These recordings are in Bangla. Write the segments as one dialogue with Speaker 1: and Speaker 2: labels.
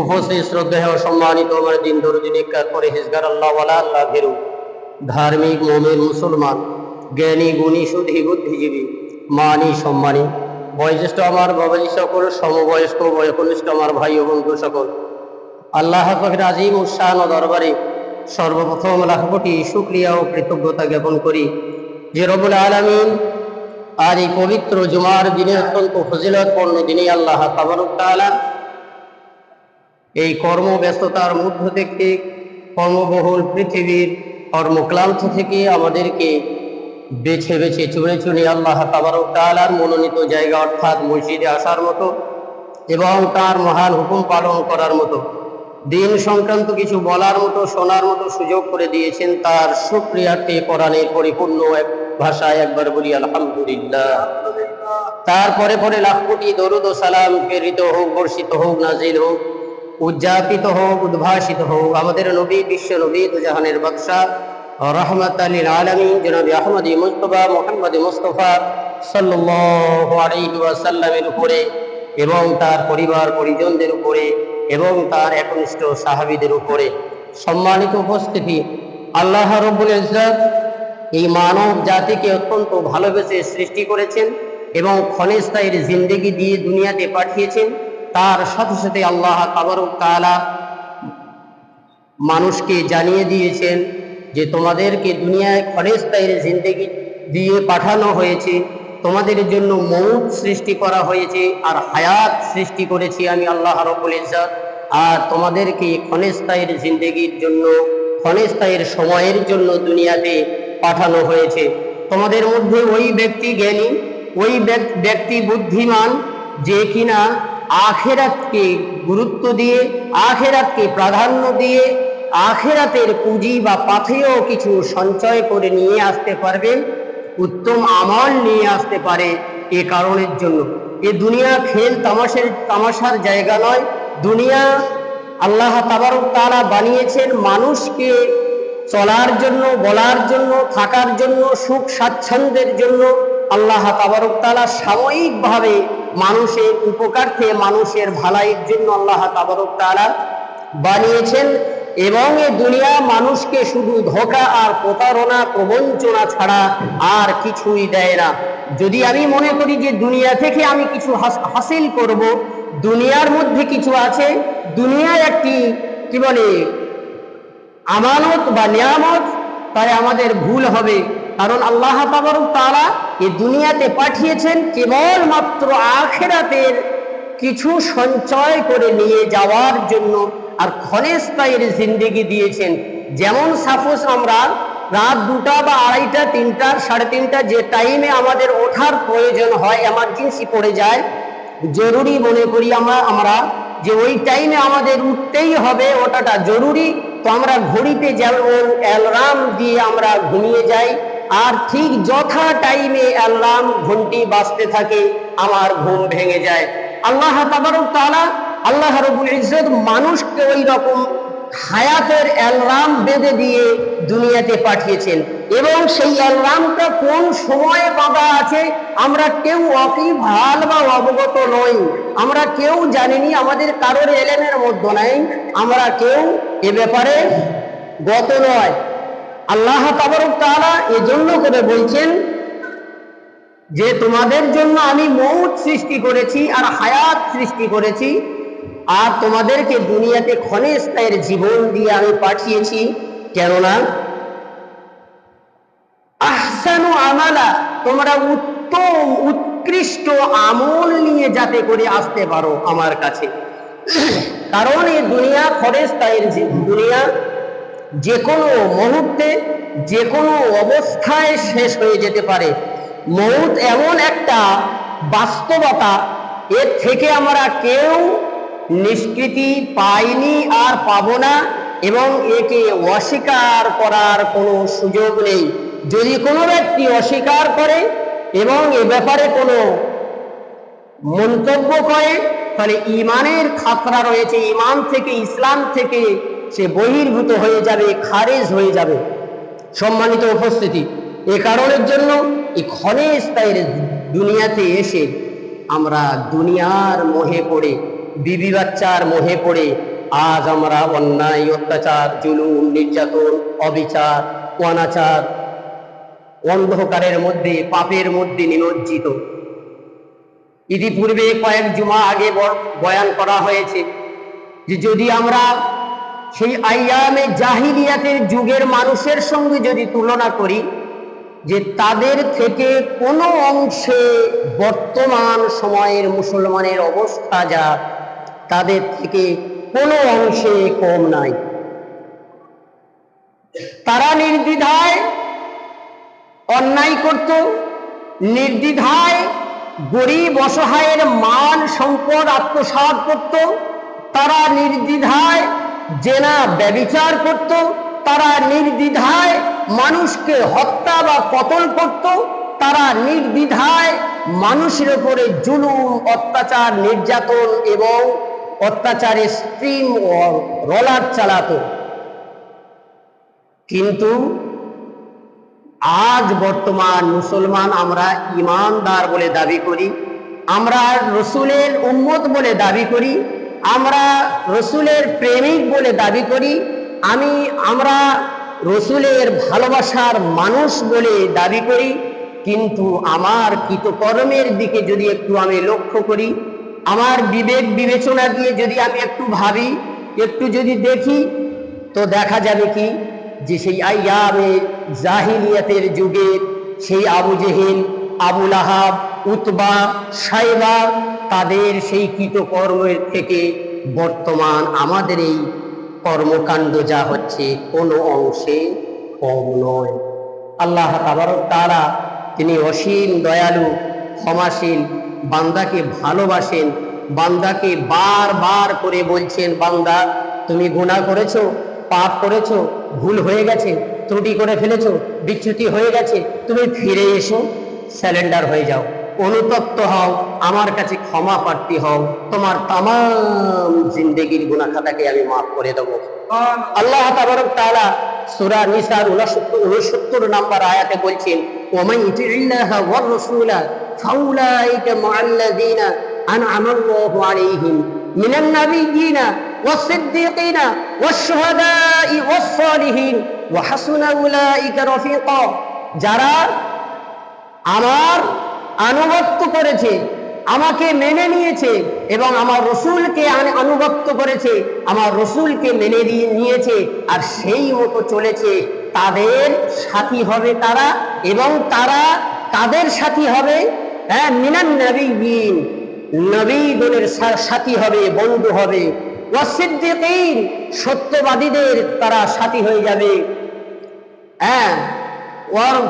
Speaker 1: উপস্থিত শ্রদ্ধেয় সম্মানিত আমার দিন দরুদি নিকার পরহেজগার আল্লাহওয়ালা আল্লাহ ভীরু ধার্মিক মুমিন মুসলমান জ্ঞানী গুণী সুধী বুদ্ধিজীবী মানি সম্মানী বয়োজ্যেষ্ঠ আমার বাবাজি সকল সমবয়স্ক বয়কনিষ্ঠ আমার ভাই ও বন্ধু সকল আল্লাহ পাকের আজিম উৎসাহ দরবারে সর্বপ্রথম লাখ কোটি শুকরিয়া ও কৃতজ্ঞতা জ্ঞাপন করি যে রব্বুল আলামিন আর এই পবিত্র জুমার দিনে অত্যন্ত ফজিলতপূর্ণ দিনে আল্লাহ তাবারক তাআলা এই কর্মব্যস্ততার মধ্য থেকে কর্মবহুল পৃথিবীর কর্মক্লান্ত থেকে আমাদেরকে বেছে বেছে চুনে চুনে আল্লাহ তাবারক তাআলার মনোনীত জায়গা অর্থাৎ মসজিদে আসার মতো এবং তার মহান হুকুম পালন করার মতো দিন সংক্রান্ত কিছু বলার মতো শোনার মতো সুযোগ করে দিয়েছেন। তার শুকরিয়াতে কোরআনের পরিপূর্ণ এক ভাষায় একবার বলি আলহামদুলিল্লাহ। তারপরে পরে লাখ কোটি দরুদ ও সালাম প্রেরিত হোক, বর্ষিত হোক, নাজিল হোক, উদযাপিত হোক, উদ্ভাসিত হোক আমাদের নবী, বিশ্ব নবী, দুজাহানের বাদশাহ, রহমাতাল লিল আলামিন জনাবে আহমদ মুজতবা মুহাম্মদ মুস্তাফা সাল্লাল্লাহু আলাইহি ওয়াসাল্লামের উপরে এবং তার পরিবার পরিজনদের উপরে এবং তার একনিষ্ঠ সাহাবীদের উপরে। সম্মানিত উপস্থিতি, আল্লাহ রাব্বুল ইজ্জত এই মানব জাতিকে অত্যন্ত ভালোবেসে সৃষ্টি করেছেন এবং ক্ষণস্থায়ীর জিন্দেগি দিয়ে দুনিয়াতে পাঠিয়েছেন। তার সাথে সাথে আল্লাহ তাবারক তাআলা মানুষকে জানিয়ে দিয়েছেন যে তোমাদেরকে দুনিয়ায় ক্ষণস্থায়ীর জিন্দেগি দিয়ে পাঠানো হয়েছে, তোমাদের জন্য মউত সৃষ্টি করা হয়েছে আর হায়াত সৃষ্টি করেছি আমি আল্লাহ রাব্বুল ইজ্জত। আর তোমাদেরকে ক্ষণস্থায়ীর জিন্দেগির জন্য, ক্ষণস্থায়ীর সময়ের জন্য দুনিয়াতে পাঠানো হয়েছে। তোমাদের মধ্যে ওই ব্যক্তি জ্ঞানী, ওই ব্যক্তি বুদ্ধিমান যে কিনা আখিরাতকে গুরুত্ব দিয়ে, আখিরাতকে প্রাধান্য দিয়ে আখিরাতের পুঁজি বা পাথেয় কিছু সঞ্চয় করে নিয়ে আসতে পারবে, উত্তম আমল নিয়ে আসতে পারে। এ কারণের জন্য এ দুনিয়া খেল তামাশার জায়গা নয়। দুনিয়া আল্লাহ তাবারক তাআলা বানিয়েছেন মানুষকে চলার জন্য, বলার জন্য, থাকার জন্য, সুখ স্বাচ্ছন্দ্যের জন্য। আল্লাহ তাবারক তাআলা সাময়িকভাবে মানুষের উপকার্থে, মানুষের ভালাইয়ের জন্য আল্লাহ তাবারক তাআলা বানিয়েছেন এবং এই দুনিয়া মানুষকে শুধু ধোঁকা আর প্রতারণা, প্রবঞ্চনা ছাড়া আর কিছুই দেয় না। যদি আমি মনে করি যে দুনিয়া থেকে আমি কিছু হাসিল করব, দুনিয়ার মধ্যে কিছু আছে, দুনিয়া একটি কি বলে আমানত বা নিয়ামত, তাই আমাদের ভুল হবে। কারণ আল্লাহ তাবারক তাআলা এই দুনিয়াতে পাঠিয়েছেন কেবলমাত্র আখিরাতের কিছু সঞ্চয় করে নিয়ে যাওয়ার জন্য আর ক্ষণস্থায়ীর জিন্দেগি দিয়েছেন। যেমন সাপোজ আমরা রাত 2টা বা 2:30টা, 3টা, 3:30টা যে টাইমে আমাদের ওঠার প্রয়োজন হয়, এমার্জেন্সি পড়ে যায়, জরুরি মনে করি আমরা যে ওই টাইমে আমাদের উঠতেই হবে, ওটাটা জরুরি, তো আমরা ঘড়িতে যেমন অ্যালার্ম দিয়ে আমরা ঘুমিয়ে যাই আর ঠিক যথা টাইমে অ্যালার্ম ঘন্টি বাজতে থাকে আমার ঘুম ভেঙে যায়। আল্লাহ তাবারক তাআলা, আল্লাহ রাব্বুল ইজ্জত মানুষকে ওই রকম হায়াতের অ্যালার্ম বেঁধে দিয়ে দুনিয়াতে পাঠিয়েছেন এবং সেই অ্যালার্মটা কোন সময়ে বাঁধা আছে আমরা কেউ ওয়াকিবহাল বা অবগত নই, আমরা কেউ জানিনি, আমাদের কারোর এলেমের মধ্যে নাই, আমরা কেউ এ ব্যাপারে গত নয়। আল্লাহ তাবারক তাআলা এজন্য করে বলছেন যে তোমাদের জন্য আমি মউত সৃষ্টি করেছি আর হায়াত সৃষ্টি করেছি আর তোমাদেরকে দুনিয়াতে ক্ষণস্থায়ীর জীবন দিয়ে আমি পাঠিয়েছি। কেননা আহসানু আমালা, তোমরা উত্তম উৎকৃষ্ট আমল নিয়ে যাতে করে আসতে পারো আমার কাছে। কারণ এই দুনিয়া ক্ষণস্থায়ীর দুনিয়া, যে কোনো মুহূর্তে যে কোনো অবস্থায় শেষ হয়ে যেতে পারে। মউত এমন একটা বাস্তবতা, এর থেকে আমরা কেউ নিষ্কৃতি পাইনি আর পাবো না এবং একে অস্বীকার করার কোনো সুযোগ নেই। যদি কোনো ব্যক্তি অস্বীকার করে এবং এ ব্যাপারে কোনো মন্তব্য করে তাহলে ইমানের খাতরা রয়েছে, ইমান থেকে, ইসলাম থেকে সে বহির্ভূত হয়ে যাবে, খারেজ হয়ে যাবে। সম্মানিত উপস্থিতি, এ কারণের জন্য এই ক্ষণস্থায়ীর দুনিয়াতে এসে আমরা দুনিয়ার মোহে পড়ে বিবি বাচ্চার মোহে পড়ে আজ আমরা অন্যায়, অত্যাচার, জুলুম, নির্যাতন, অবিচার, অনাচার, অন্ধকারের মধ্যে, পাপের মধ্যে নিমজ্জিত। ইতিপূর্বে কয়েক জুমা আগে বয়ান করা হয়েছে যে যদি আমরা সেই আইয়ামে জাহিলিয়াতের যুগের মানুষের সঙ্গে যদি তুলনা করি, যে তাদের থেকে কোনো অংশে বর্তমান সময়ের মুসলমানের অবস্থা যা, তাদের থেকে কোনো অংশে কম নাই। তারা নির্দ্বিধায় অন্যায় করত, নির্দ্বিধায় গরিব অসহায়ের মান সম্পদ আত্মসাৎ করত, তারা নির্দ্বিধায় জেনা ব্যভিচার করত, তারা নির্দ্বিধায় মানুষকে হত্যা বা কতল করত, তারা নির্দ্বিধায় মানুষের উপরে জুলুম, অত্যাচার, নির্যাতন এবং অত্যাচারের স্ট্রিম ও রোলার চালাত। কিন্তু আজ বর্তমান মুসলমান আমরা ইমানদার বলে দাবি করি, আমরা রসুলের উম্মত বলে দাবি করি, আমরা রসুলের প্রেমিক বলে দাবি করি, আমরা রসুলের ভালোবাসার মানুষ বলে দাবি করি। কিন্তু আমার কৃতকর্মের দিকে যদি একটু আমি লক্ষ্য করি, আমার বিবেক বিবেচনা দিয়ে যদি আমি একটু ভাবি, একটু যদি দেখি, তো দেখা যাবে কি যে সেই আইয়ামে জাহিলিয়াতের যুগে সেই আবু জেহেল, আবু লাহাব, উতবা, সাইবা, তাদের সেই কৃতকর্মের থেকে বর্তমান আমাদের এই কর্মকাণ্ড যা হচ্ছে কোনো অংশে কম নয়। আল্লাহ তাবারক তাআলা তিনি অসীম দয়ালু, ক্ষমাশীল, বান্দাকে ভালোবাসেন। বান্দাকে বারবার করে বলছেন, বান্দা তুমি গুনাহ করেছো, পাপ করেছো, ভুল হয়ে গেছে, ত্রুটি করে ফেলেছো, বিচ্যুতি হয়ে গেছে, তুমি ফিরে এসো, স্যালেন্ডার হয়ে যাও, অনুতপ্ত হও, আমার কাছে ক্ষমা প্রার্থী হও, তোমার তামাম জিন্দেগির গুনাহ খাতাকে আমি মাফ করে দেবো। আল্লাহ তাবারক তাআলা সূরা নিসার 69 নম্বর আয়াতে বলছেন, ওয়ামান ইউতিল্লাহা ওয়ার রাসূলা ফাউলাইকা মাআল্লাযীনা আনআমা আল্লাহু আলাইহিম মিনান নাবিয়্যিনা ওয়াস-সিদ্দীকিনা ওয়াশ-শুহাদাই ওয়াস-সালিহিন ওয়া হাসুনা উলাইকা রাফীকা। যারা আমার আনুগত্য করেছে, আমাকে মেনে নিয়েছে এবং আমার রসুলকে আনুগত্য করেছে, আমার রসুলকে মেনে নিয়েছে আর সেই মতো চলেছে, তাদের সাথী হবে তারা। এবং তারা কাদের সাথী হবে? মিনান নাবিয়্যিন, নবীগণের সাথী হবে, বন্ধু হবে। ওয়াস-সিদ্দীকিন, সত্যবাদীদের তারা সাথী হয়ে যাবে।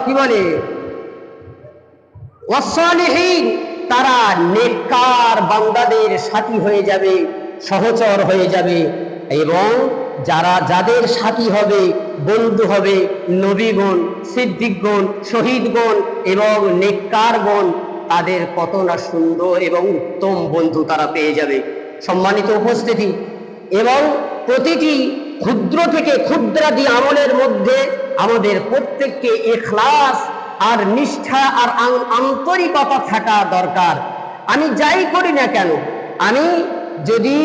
Speaker 1: কি বলে, ওয়াস-সালিহিন, তারা নেককার বান্দাদের সাথী হয়ে যাবে, সহচর হয়ে যাবে। এবং যাদের সাথী হবে, বন্ধু হবে, নবীগণ, সিদ্দিকগণ, শহীদগণ এবং নেককারগণ, তাদের কত না সুন্দর এবং উত্তম বন্ধু তারা পেয়ে যাবে। সম্মানিত উপস্থিতি, এবং প্রতিটি ক্ষুদ্র থেকে ক্ষুদ্রাদি আমলের মধ্যে আমাদের প্রত্যেককে ইখলাস আর নিষ্ঠা আর আন্তরিকতা থাকা দরকার। আমি যাই করি না কেন, আমি যদি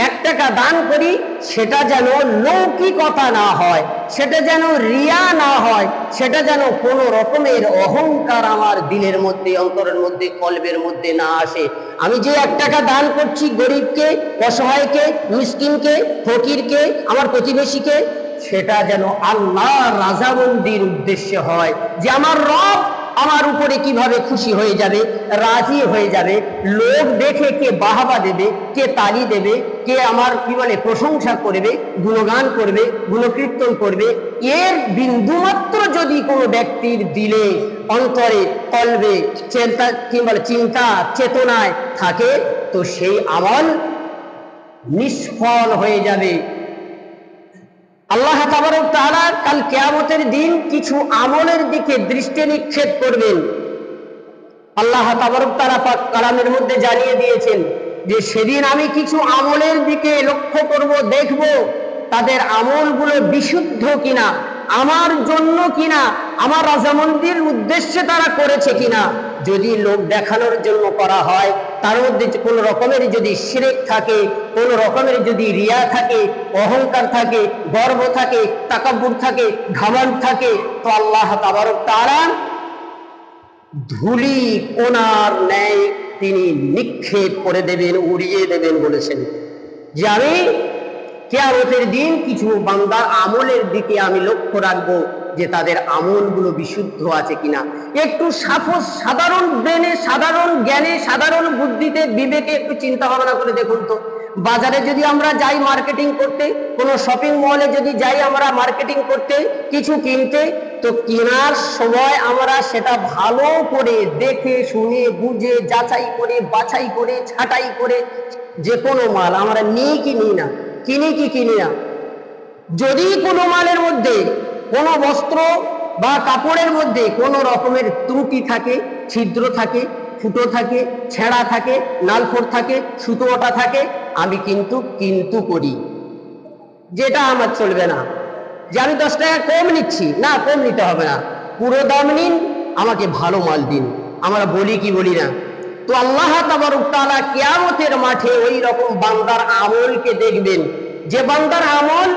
Speaker 1: 1 টাকা দান করি, সেটা যেন লৌকিকতা না হয়, সেটা যেন রিয়া না হয়, সেটা যেন কোনো রকমের অহংকার আমার দিলের মধ্যে, অন্তরের মধ্যে, কলবের মধ্যে না আসে। আমি যে 1 টাকা দান করছি গরিবকে, অসহায়কে, মিসকিনকে, ফকিরকে, আমার প্রতিবেশীকে, সেটা যেন আল্লাহর রাজামন্দির উদ্দেশ্যে হয়, যে আমার রব আমার উপরে কিভাবে খুশি হয়ে যাবে, রাজি হয়ে যাবে। লোক দেখে কে বাহবা দেবে, কে তালি দেবে, কে আমার প্রশংসা করবে, গুণগান করবে, গুণকীর্তন করবে, এর বিন্দুমাত্র যদি কোনো ব্যক্তির দিলে, অন্তরে, কলবে চিন্তা চেতনায় থাকে, তো সেই আমল নিষ্ফল হয়ে যাবে। আল্লাহ তাবারক তাআলা কাল কিয়ামতের দিন কিছু আমলের দিকে দৃষ্টি নিক্ষেপ করবেন। আল্লাহ তাবারক তাআলা পাক কালামের মধ্যে জানিয়ে দিয়েছেন যে সেদিন আমি কিছু আমলের দিকে লক্ষ্য করব, দেখব তাদের আমলগুলো বিশুদ্ধ কিনা, আমার জন্য কিনা, আমার রাজামন্দির উদ্দেশ্যে তারা করেছে কিনা। যদি লোক দেখানোর জন্য করা হয়, তার মধ্যে কোনো রকমের যদি শিরক থাকে, কোনো রকমের যদি রিয়া থাকে, অহংকার থাকে, গর্ব থাকে, তাকাব্বুর থাকে, ঘমন্ড থাকে, তো আল্লাহ তাবারক তাআলা ধুলি কোনার ন্যায় তিনি নিক্ষেপ করে দেবেন, উড়িয়ে দেবেন বলেছেন। যে আমি কিয়ামতের দিন কিছু বান্দার আমলের দিকে আমি লক্ষ্য রাখবো, যে তাদের আমলগুলো বিশুদ্ধ আছে কিনা। একটু সাধারণ ব্রেনে, সাধারণ জ্ঞানে, সাধারণ বুদ্ধিতে, বিবেকে একটু চিন্তা ভাবনা করে দেখুন তো, বাজারে যদি আমরা যাই মার্কেটিং করতে, কোনো শপিং মলে যদি যাই আমরা মার্কেটিং করতে, কিছু কিনতে, তো কেনার সময় আমরা সেটা ভালো করে দেখে শুনে বুঝে যাচাই করে বাছাই করে ছাঁটাই করে যে কোনো মাল আমরা নিই কি নিই না, কিনি কি কিনি না। যদি কোনো মালের মধ্যে, কোনো বস্ত্র বা কাপড়ের মধ্যে কোনো রকমের ত্রুটি থাকে, ছিদ্র থাকে, ফুটো থাকে, ছেঁড়া থাকে, নালফোড় থাকে, সুতো ওটা থাকে, আমি কিন্তু করি, যেটা আমার চলবে না। যে আমি 10 টাকা কম নিচ্ছি, না, কম নিতে হবে না, পুরো দাম নিন, আমাকে ভালো মাল দিন, আমরা বলি কি বলি না। তো আল্লাহ তাবারক তাআলা কিয়ামতের মাঠে ওই রকম বান্দার আমলকে দেখবেন, যে বান্দার আমল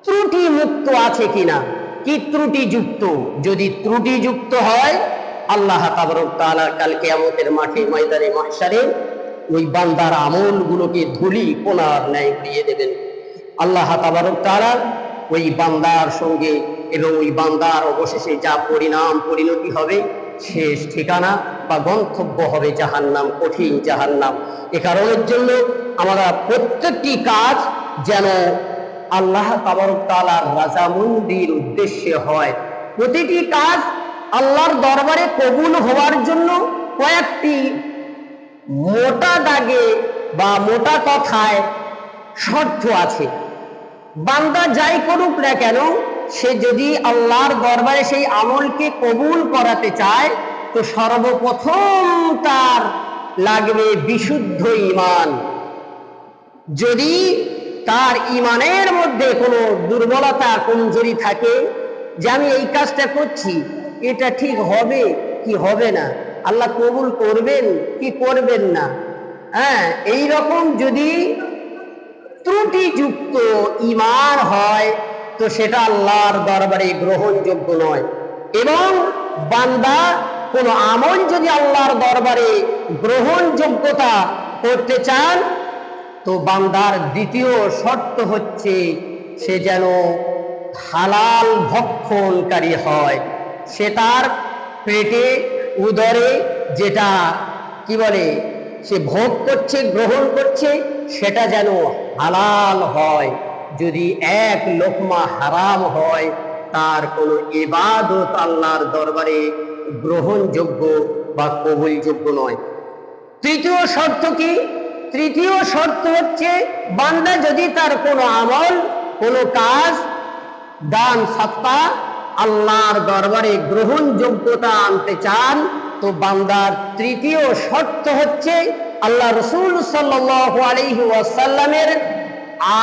Speaker 1: ত্রুটি মুক্ত আছে কিনা, কি ত্রুটিযুক্ত। যদি ত্রুটিযুক্ত হয়, আল্লাহ তাবারক তাআলা কাল কিয়ামতের মাঠে ময়দানে মাহশারে ওই বান্দার আমলগুলোকে ধুলি কোনার ন্যায় উড়িয়ে দেবেন। আল্লাহ তাবারক তাআলা ওই বান্দার সঙ্গে এবং ওই বান্দার অবশেষে যা পরিণতি হবে, শেষ ঠিকানা বা গন্তব্য হবে জাহান্নাম, কঠিন জাহান্নাম। এ কারণের জন্য আমরা প্রত্যেকটি কাজ যেন আল্লাহ তাবারক তাআলার রাজামন্দির উদ্দেশ্যে হয়। প্রতিটি কাজ আল্লাহর দরবারে কবুল হওয়ার জন্য কয়েকটি মোটা দাগে বা মোটা কথায় শর্ত আছে। বান্দা যাই করুক না কেন, সে যদি আল্লাহর দরবারে সেই আমলকে কবুল করাতে চায়, তো সর্বপ্রথম তার লাগবে বিশুদ্ধ ঈমান। যদি তার ঈমানের মধ্যে কোনো দুর্বলতা, কমজোরি থাকে, যে আমি এই কাজটা করছি, এটা ঠিক হবে কি হবে না, আল্লাহ কবুল করবেন কি করবেন না, হ্যাঁ, এই রকম যদি ত্রুটিযুক্ত ঈমান হয়, তো সেটা আল্লাহর দরবারে গ্রহণযোগ্য নয়। এবং বান্দা কোনো আমল যদি আল্লাহর দরবারে গ্রহণযোগ্যতা করতে চান, তো বান্দার দ্বিতীয় শর্ত হচ্ছে সে যেন হালাল ভক্ষণকারী হয়। সে তার পেটে, উদরে যেটা কি বলে সে ভোগ করছে, গ্রহণ করছে, সেটা যেন হালাল হয়। যদি এক লোকমা হারাম হয়, তার কোনো ইবাদত আল্লাহর দরবারে গ্রহণযোগ্য বা কবুলযোগ্য নয়। তৃতীয় শর্ত কি? তৃতীয় শর্ত হচ্ছে, বান্দা যদি তার কোনো আমল, কোনো কাজ, দান সৎকা আল্লাহর দরবারে গ্রহণযোগ্যতা আনতে চান, তো বান্দার তৃতীয় শর্ত হচ্ছে আল্লাহ রাসূল সাল্লাল্লাহু আলাইহি ওয়াসাল্লামের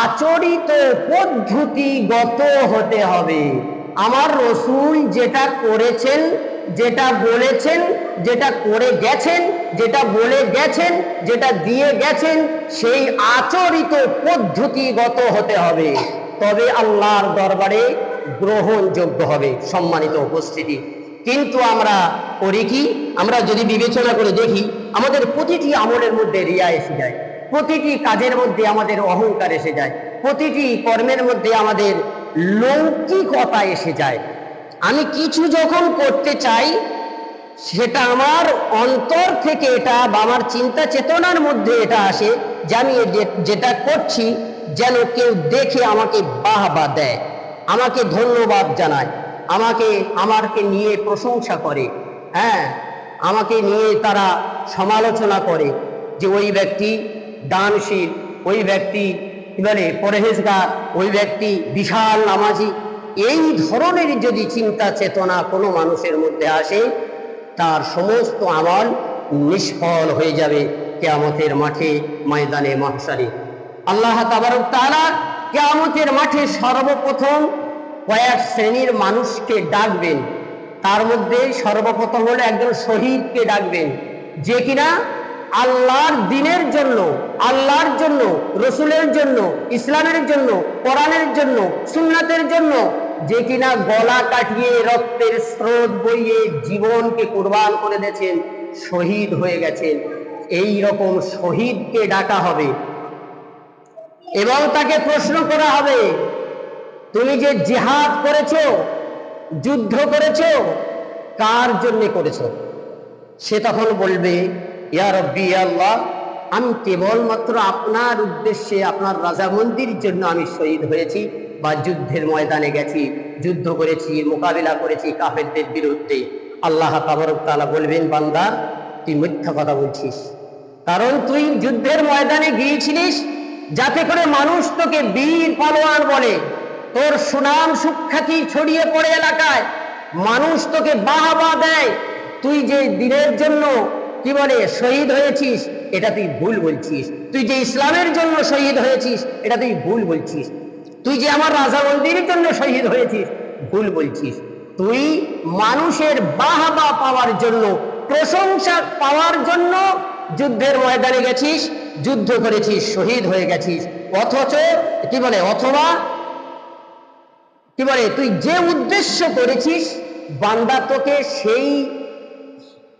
Speaker 1: আচরিত পদ্ধতিগত হতে হবে। আমার রসূল যেটা করেছেন, যেটা বলেছেন, যেটা করে গেছেন, যেটা বলে গেছেন, যেটা দিয়ে গেছেন, সেই আচরিত পদ্ধতিগত হতে হবে, তবে আল্লাহর দরবারে গ্রহণযোগ্য হবে। সম্মানিত উপস্থিতি, কিন্তু আমরা করি কি? আমরা যদি বিবেচনা করে দেখি, আমাদের প্রতিটি আমলের মধ্যে রিয়া এসে যায়, প্রতিটি কাজের মধ্যে আমাদের অহংকার এসে যায়, প্রতিটি কর্মের মধ্যে আমাদের লৌকিকতা এসে যায়। আমি কিছু যখন করতে চাই, সেটা আমার অন্তর থেকে, এটা বা আমার চিন্তা চেতনার মধ্যে এটা আসে যে আমি যেটা করছি যেন কেউ দেখে আমাকে বাহবা দেয়, আমাকে ধন্যবাদ জানায়, আমাকে নিয়ে প্রশংসা করে, হ্যাঁ, আমাকে নিয়ে তারা সমালোচনা করে যে ওই ব্যক্তি দানশীল, ওই ব্যক্তি কি বলে পরহেজগার, ওই ব্যক্তি বিশাল নামাজি। এই ধরনের যদি চিন্তা চেতনা কোনো মানুষের মধ্যে আসে, তার সমস্ত আমল নিষ্ফল হয়ে যাবে কিয়ামতের মাঠে, ময়দানে মাহশারে। আল্লাহ তাবারক তাআলা কিয়ামতের মাঠে সর্বপ্রথম কয়েক শ্রেণীর মানুষকে ডাকবেন। তার মধ্যে সর্বপ্রথম হলো একজন শহীদকে ডাকবেন, যে কিনা আল্লাহর দ্বীনের জন্য, আল্লাহর জন্য, রসুলের জন্য, ইসলামের জন্য, কোরআনের জন্য, সুন্নাতের জন্য, যে কিনা গলা কাটিয়ে রক্তের স্রোত বইয়ে জীবনকে কুরবান করে দিয়েছেন, শহীদ হয়ে গেছেন। এই রকম শহীদকে ডাকা হবে এবং তাকে প্রশ্ন করা হবে, তুমি যে জিহাদ করেছো, যুদ্ধ করেছো, কার জন্য করেছো? সে তখন বলবে, ইয়া রব্বি ইয়া আল্লাহ, আমি কেবলমাত্র আপনার উদ্দেশ্যে, আপনার রাজামন্দির জন্য আমি শহীদ হয়েছি বা যুদ্ধের ময়দানে গেছি, যুদ্ধ করেছি, মোকাবিলা করেছি কাফেরদের বিরুদ্ধে। আল্লাহ তাবারক তাআলা বলবেন, বান্দা তুই মিথ্যা কথা বলছিস, কারণ তুই যুদ্ধের ময়দানে গিয়েছিলিস যাতে করে মানুষ তোকে বীর পালোয়ান বলে, তোর সুনাম সুখ্যাতি ছড়িয়ে পড়ে এলাকায়, মানুষ তোকে বাহবা দেয়। তুই যে দ্বীনের জন্য কি বলে শহীদ হয়েছিস, এটা তুই ভুল বলছিস। তুই যে ইসলামের জন্য শহীদ হয়েছিস, এটা তুই ভুল বলছিস। তুই যে আমার রাজামন্দিরের জন্য শহীদ হয়েছিস, ভুল বলছিস। তুই মানুষের বাহবা পাওয়ার জন্য, প্রশংসা পাওয়ার জন্য যুদ্ধের ময়দানে গেছিস, যুদ্ধ করেছিস, শহীদ হয়ে গেছিস। অথচ কি বলে, অথবা কি বলে, তুই যে উদ্দেশ্য করেছিস, বান্দা তোকে সেই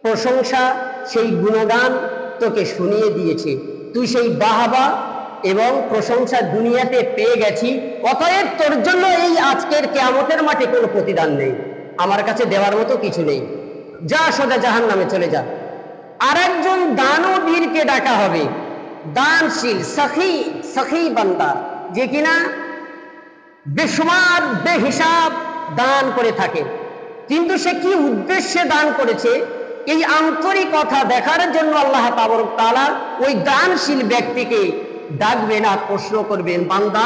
Speaker 1: প্রশংসা, সেই গুণগান তোকে শুনিয়ে দিয়েছে, তুই সেই বাহাবা এবং প্রশংসা দুনিয়াতে পেয়ে গেছি। অতএব তোর জন্য এই আজকের কিয়ামতের মাঠে কোনো প্রতিদান নেই, আমার কাছে দেওয়ার মতো কিছু নেই, যা সোজা জাহান্নামে চলে যা। আর একজন দানবীরকে ডাকা হবে, দানশীল, সখী, সখী বান্দা, যে কিনা বেশুমার বেহিসাব দান করে থাকে। কিন্তু সে কি উদ্দেশ্যে দান করেছে, এই আন্তরিকতা দেখার জন্য আল্লাহ তাবারক তাআলা ওই দানশীল ব্যক্তিকে ডাকবেন আর প্রশ্ন করবেন, বান্দা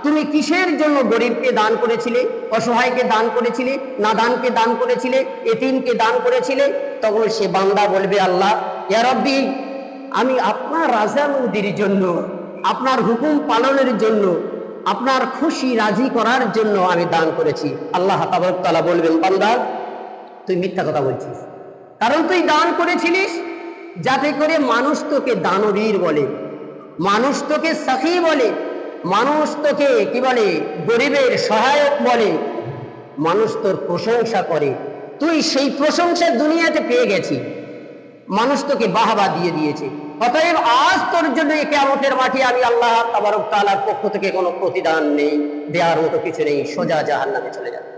Speaker 1: তুমি কিসের জন্য গরিবকে দান করেছিলে, অসহায়কে দান করেছিলে, নাদানকে দান করেছিলে, এতিমকে দান করেছিলে? তখন সে বান্দা বলবে, আল্লাহ ইয়া রব্বি, আমি আপনার রাজামন্দির জন্য, আপনার হুকুম পালনের জন্য, আপনার খুশি রাজি করার জন্য আমি দান করেছি। আল্লাহ তাবারক তাআলা বলবেন, বান্দা তুই মিথ্যা কথা বলছিস, কারণ তুই দান করেছিলিস যাতে করে মানুষ তোকে দানবীর বলে, মানুষ তোকে সখী বলে, মানুষ তোকে কি বলে গরিবের সহায়ক বলে, মানুষ তোর প্রশংসা করে। তুই সেই প্রশংসা দুনিয়াতে পেয়ে গেছি, মানুষ তোকে বাহবা দিয়ে দিয়েছে। অতএব আজ তোর জন্য এই কিয়ামতের মাঠে আমি আল্লাহ তাবারক তাআলার পক্ষ থেকে কোনো প্রতিদান নেই, দেওয়ার মতো কিছু নেই, সোজা জাহান্নামে চলে যাবে।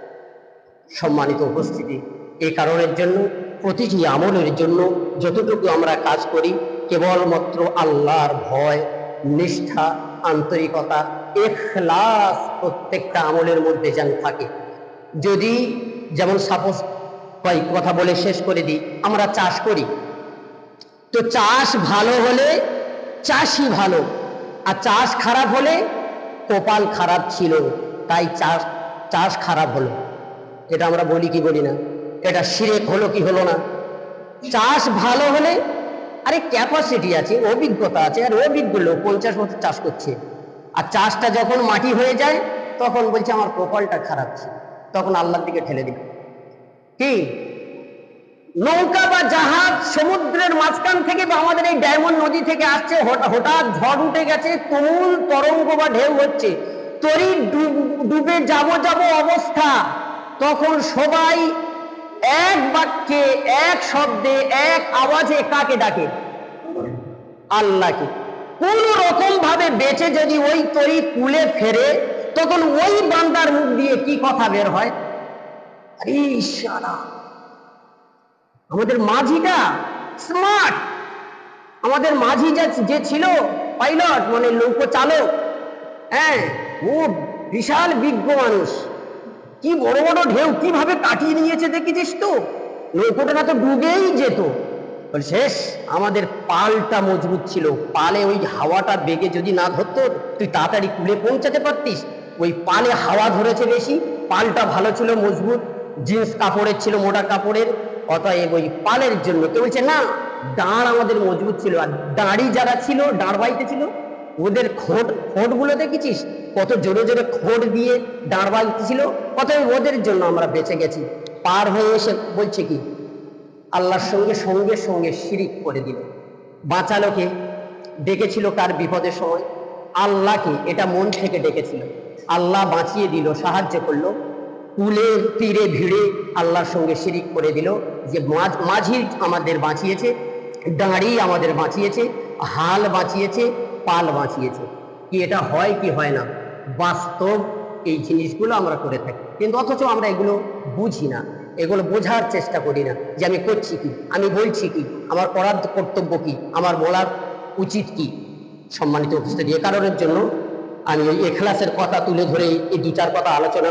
Speaker 1: সম্মানিত উপস্থিতি, এই কারণের জন্য প্রতিটি আমলের জন্য যতটুকু আমরা কাজ করি, কেবলমাত্র আল্লাহর ভয়, নিষ্ঠা, আন্তরিকতা, ইখলাস প্রত্যেকটা আমলের মধ্যে যেন থাকে। যদি যেমন সাপোজ কথা বলে শেষ করে দিই, আমরা চাষ করি, তো চাষ ভালো হলে চাষই ভালো, আর চাষ খারাপ হলে কপাল খারাপ ছিল তাই চাষ খারাপ হলো। এটা আমরা বলি কি বলি না? এটা শিরক হলো কি হলো না? চাষ ভালো হলে, আরে ক্যাপাসিটি আছে, অভিজ্ঞতা আছে, আর অভিজ্ঞ লোক 50 বছর চাষ করছে, আর চাষটা যখন মাটি হয়ে যায় তখন বলছে আমার কপালটা খারাপ ছিল, তখন আল্লাহর দিকে ঠেলে দিল। কি নৌকা বা জাহাজ সমুদ্রের মাঝখান থেকে বা আমাদের এই ডায়মন্ড নদী থেকে আসছে, হঠাৎ ঝড় উঠে গেছে, তুমুল তরঙ্গ বা ঢেউ হচ্ছে, তরি ডুবে যাব অবস্থা, তখন সবাই এক বাক্যে, এক শব্দে, এক আওয়াজে কাকে ডাকে? আল্লাহকে। কোন রকম ভাবে বেঁচে যদি ওই তরি কুলে ফেরে, তখন ওই বান্দার মুখ দিয়ে কি কথা বের হয়? আরে ইশারা। আমাদের মাঝিটা স্মার্ট, আমাদের মাঝি যে ছিল পাইলট মানে নৌকো চালক, হ্যাঁ, ও বিশাল বিজ্ঞ মানুষ, কি বড় বড় ঢেউ কিভাবে কাটিয়ে নিয়েছে দেখেছিস তো? নৌকোটা না তো ডুবেই যেত। শেষ, আমাদের পালটা মজবুত ছিল, পালে ওই হাওয়াটা বেগে যদি না ধরতো তুই তাড়াতাড়ি কুলে পৌঁছাতে পারতিস। ওই পালে হাওয়া ধরেছে বেশি, পালটা ভালো ছিল, মজবুত, জিন্স কাপড়ের ছিল, মোটা কাপড়ের। অতএব ওই পালের জন্য কেউ বলছে না, দাঁড় আমাদের মজবুত ছিল, আর দাঁড়ি যারা ছিল, দাঁড় বাইতে ছিল, ওদের খোঁট গুলো দেখেছিস কত জোরে জোরে খোঁট দিয়ে দাঁড় বাইতে ছিল। অতএব ওদের জন্য আমরা বেঁচে গেছি। পার হয়ে এসে বলছে কি, আল্লাহর সঙ্গে সঙ্গে সঙ্গে শিরিক করে দিল। বাঁচালো কে? ডেকেছিল কার বিপদের সময়? আল্লাহকে। এটা মন থেকে ডেকেছিল, আল্লাহ বাঁচিয়ে দিল, সাহায্য করলো। কুলে তীরে ভিড়ে আল্লাহর সঙ্গে শিরিক করে দিল যে মাঝি আমাদের বাঁচিয়েছে, দাঁড়ি আমাদের বাঁচিয়েছে, হাল বাঁচিয়েছে, পাল বাঁচিয়েছে। কি এটা হয় কি হয় না? বাস্তব এই জিনিসগুলো আমরা করে থাকি, কিন্তু অথচ আমরা এগুলো বুঝি না, এগুলো বোঝার চেষ্টা করি না যে আমি করছি কি, আমি বলছি কি, আমার করার কর্তব্য কি, আমার বলার উচিত কি। সম্মানিত উপস্থিতি, এ কারণের জন্য আমি ওই এখলাসের কথা তুলে ধরে এই দু চার কথা আলোচনা